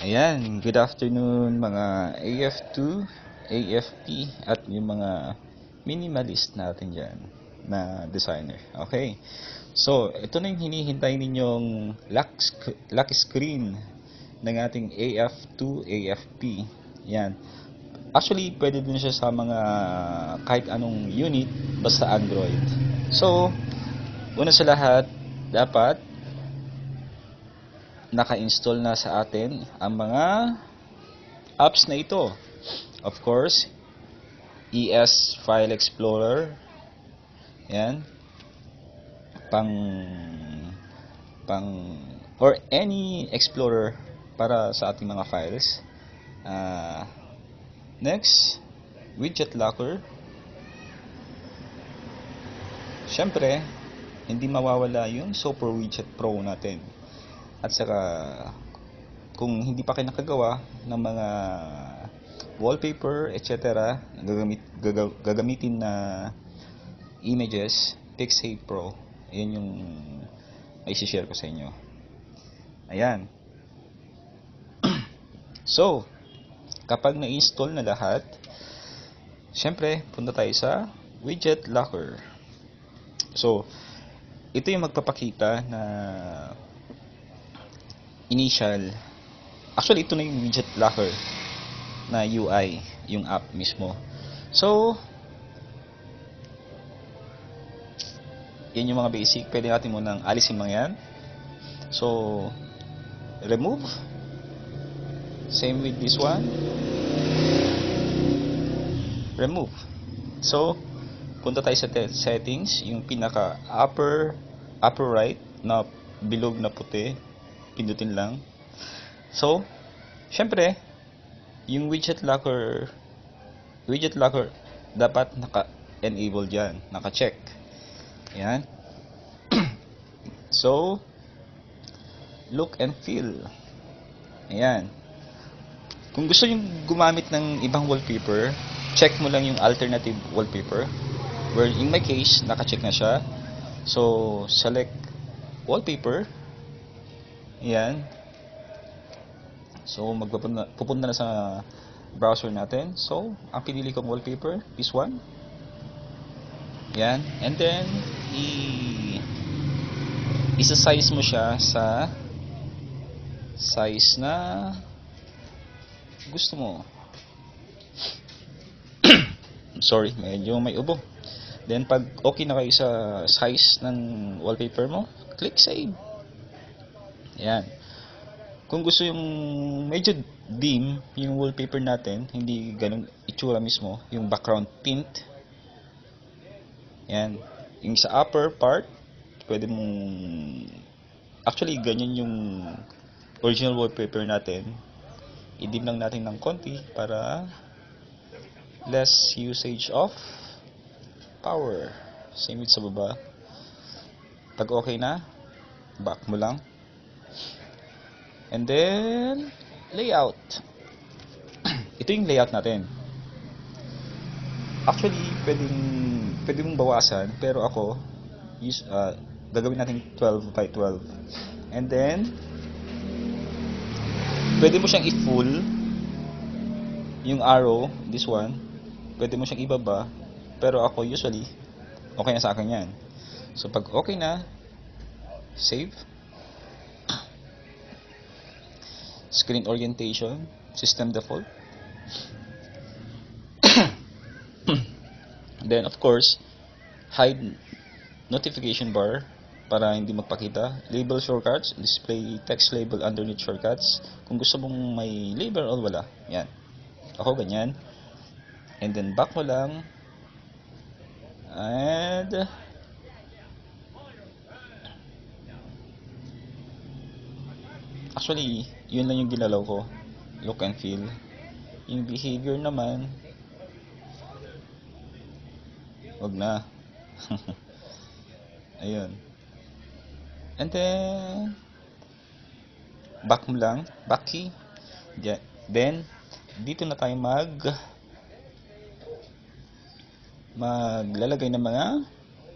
Ayan, good afternoon mga AF2, AFP at yung mga minimalist natin dyan na designer. Okay, so ito na yung hinihintay ninyong lock screen ng ating AF2, AFP. Yan. Actually, pwede din siya sa mga kahit anong unit basta Android. So, una sa lahat, dapat naka-install na sa atin ang mga apps na ito. Of course, ES File Explorer. Yan. Pang or any explorer para sa ating mga files. Next, Widget Locker. Siyempre, hindi mawawala yung Super Widget Pro natin. At saka, kung hindi pa kayo nakagawa ng mga wallpaper, etc., gagamitin na images, PixSafe Pro. Ayan yung i-share ko sa inyo. Ayan. So, kapag na-install na lahat, syempre, punta tayo sa Widget Locker. So, ito yung magpapakita na initial. Actually, ito na yung Widget Locker na UI, yung app mismo. So, yan yung mga basic. Pwede natin munang alisin mga yan. So, remove. Same with this one. Remove. So, punta tayo sa settings, yung pinaka upper right na bilog na puti. Pindutin lang. So, syempre, yung widget locker dapat naka-enable dyan, naka-check. Yan. So, look and feel. Ayan. Kung gusto nyo gumamit ng ibang wallpaper, check mo lang yung alternative wallpaper. Where in my case, naka-check na siya. So, select wallpaper. Ayan. So, pupunta na sa browser natin. So, ang pinili kong wallpaper, this one. Ayan. And then, isa-size mo siya sa size na gusto mo. Sorry, medyo may ubo. Then, pag okay na kayo sa size ng wallpaper mo, click save. Ayan. Kung gusto yung medyo dim yung wallpaper natin, hindi ganun itsura mismo, yung background tint. Ayan. Yung sa upper part, pwede mong actually ganyan yung original wallpaper natin. I-dim lang natin ng konti para less usage of power. Same with sa baba. Pag okay na, back mo lang. And then, layout. Ito yung layout natin. Actually, pwede mong bawasan, pero ako, gagawin natin 12 by 12. And then, pwede mo siyang i-full, yung arrow, this one, pwede mo siyang ibaba, pero ako usually, okay na sa akin yan. So, pag okay na, save. Screen orientation, system default. Then, of course, hide notification bar para hindi magpakita. Label shortcuts, display text label underneath shortcuts. Kung gusto mong may label o wala, yan. Ako ganyan. And then, back mo lang. And actually, yun lang yung ginalaw ko. Look and feel. Yung behavior naman, wag na. Ayun. And then, back mo lang. Back key. Then, dito na tayo maglalagay ng mga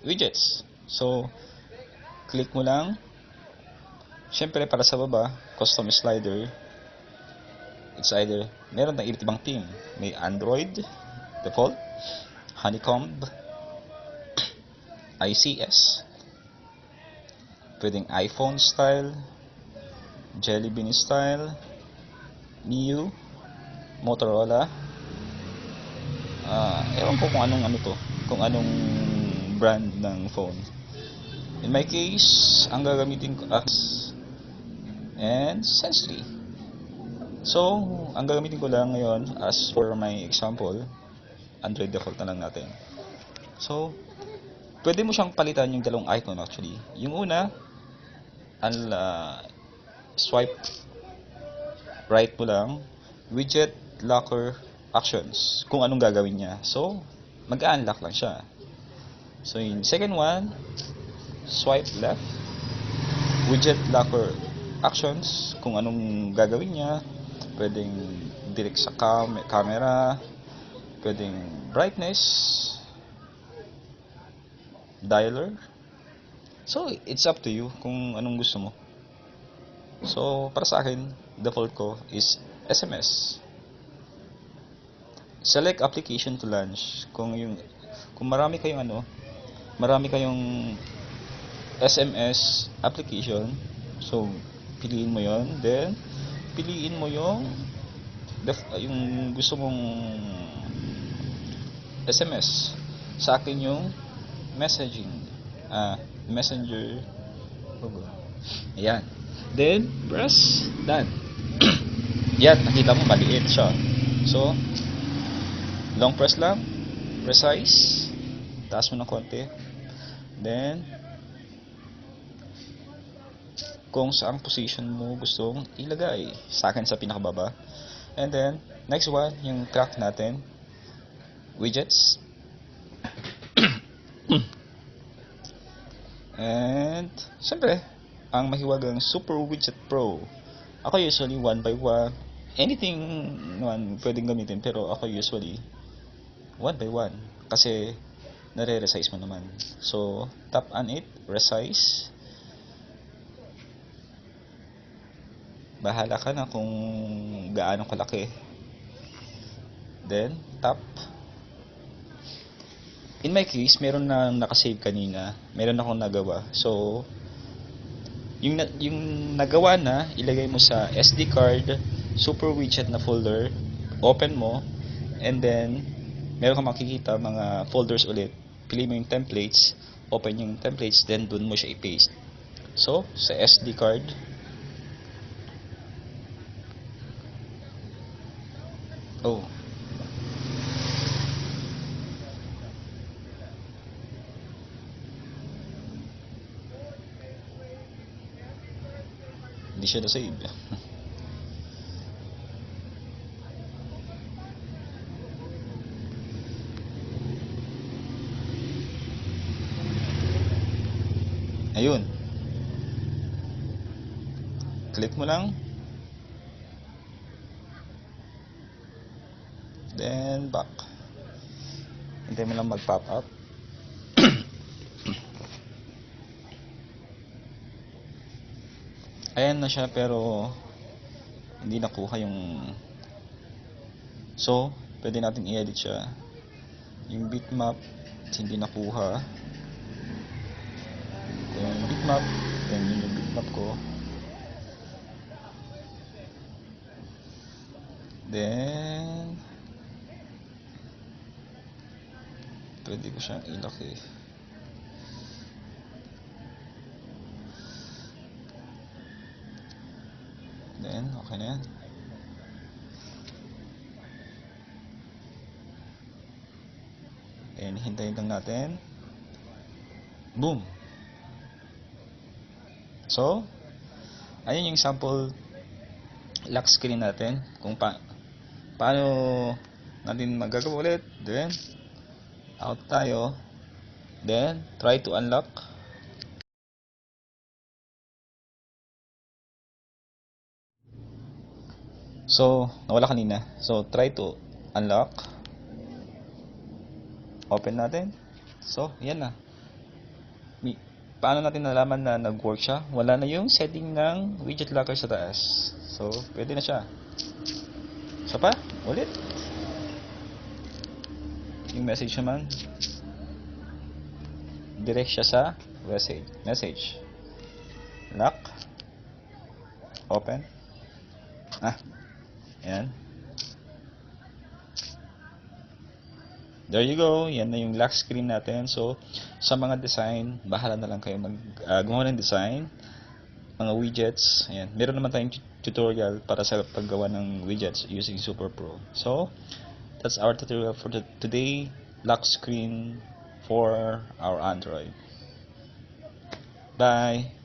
widgets. So, click mo lang. Siyempre, para sa baba, custom slider. It's either, meron ng iba't ibang theme. May Android, default, Honeycomb, ICS, pwedeng iPhone style, Jelly Bean style, MIUI, Motorola. Ewan ko kung anong ano to, kung anong brand ng phone. In my case, ang gagamitin ko and Sensory. So, ang gagamitin ko lang ngayon as for my example, Android default na lang natin. So, pwede mo siyang palitan yung dalawang icon actually. Yung una, swipe right mo lang, widget locker actions, kung anong gagawin niya. So, mag-unlock lang siya. So, yung second one, swipe left, widget locker actions, kung anong gagawin niya. Pwedeng direct sa camera, pwedeng brightness, dialer. So, it's up to you kung anong gusto mo. So, para sa akin, default ko is SMS. Select application to launch. Kung marami kayong SMS application, so piliin mo 'yon, then piliin mo yung gusto mong SMS. Sa akin yung messenger logo. Ayan. Then press done. Yan, nakita mo maliit siya. So, long press lang, precise, taas mo ng konti, then kung saang position mo gustong ilagay. Sa akin sa pinakababa. And then next one, yung track natin, widgets. And syempre ang mahiwagang Super Widget Pro. Ako usually 1 by 1, anything naman pwedeng gamitin, pero ako usually 1 by 1 kasi nare-resize mo naman. So, tap on it, resize. Bahala ka na kung gaano kalaki. Then, tap. In my case, meron na nakasave kanina. Meron akong nagawa. So, yung nagawa na, ilagay mo sa SD card, Super Widget na folder, open mo, and then meron kang makikita mga folders ulit. Pili mo yung templates, open yung templates, then dun mo siya i-paste. So, sa SD card, hindi siya na-save. Ayun. Click mo lang. Then, back. Hintay mo lang mag-pop up. Ayan na siya, pero hindi nakuha yung... So, pwede natin i-edit siya. Yung bitmap, hindi nakuha. Yung bitmap, then yung bitmap ko. Then, pwede ko siyang ilaki. Then, okay na yan. And hintayin lang natin. Boom! So, ayun yung sample lock screen natin. Kung paano natin magagawa ulit. Then, out tayo. Then, try to unlock. So, nawala kanina. So, try to unlock. Open natin. So, yan na. Paano natin nalaman na nag-work siya? Wala na yung setting ng widget locker sa taas. So, pwede na siya. Isa pa? Ulit? Yung message naman, direct siya sa message. Lock. Open. Yan. There you go. Yan na yung lock screen natin. So, sa mga design, bahala na lang kayo gumawa ng design. Mga widgets. Ayan. Meron naman tayong tutorial para sa paggawa ng widgets using Super Pro. So, that's our tutorial for today. Lock screen for our Android. Bye.